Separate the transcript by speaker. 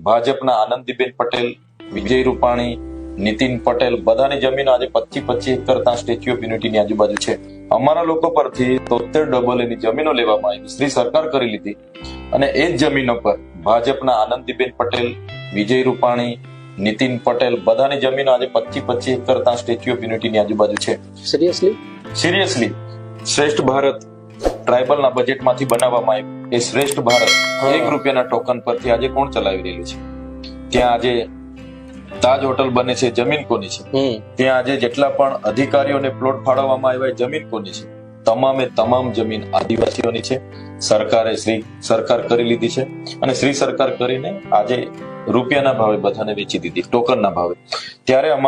Speaker 1: ભાજપના આનંદીબેન પટેલ, વિજય રૂપાણી, નીતિન પટેલ બધાની જમીન આજે 25-25 એકર ત્યાં સ્ટેચ્યુ ઓફ યુનિટીની આજુબાજુ છે. અમારા લોકો પરથી 73 ડબલ એની જમીનો લેવામાં આવી, શ્રી સરકાર કરી લીધી અને એ જ જમીનો પર ભાજપના આનંદીબેન પટેલ, વિજય રૂપાણી, નીતિન પટેલ બધાની જમીનો આજે 25-25 એકર ત્યાં સ્ટેચ્યુ ઓફ યુનિટીની આજુબાજુ છે. સિરિયસલી શ્રેષ્ઠ ભારત ટ્રાઇબલના બજેટમાંથી બનાવવામાં આવ્યું. એ શ્રેષ્ઠ ભારત ₹1 ટોકન પરથી આજે કોણ ચલાવી રહેલું છે? ત્યાં આજે તાજ હોટલ બને છે, જમીન કોની છે? ત્યાં આજે જેટલા પણ અધિકારીઓને પ્લોટ ફાળવવામાં આવ્યા જમીન કોની છે? તમામે તમામ જમીન આદિવાસીઓની છે. સરકાર કરી લીધી છે અને શ્રી સરકાર કરીને આજે રૂપિયાના ભાવે બધાને વેચી દીધી, ટોકનના ભાવે. ત્યારે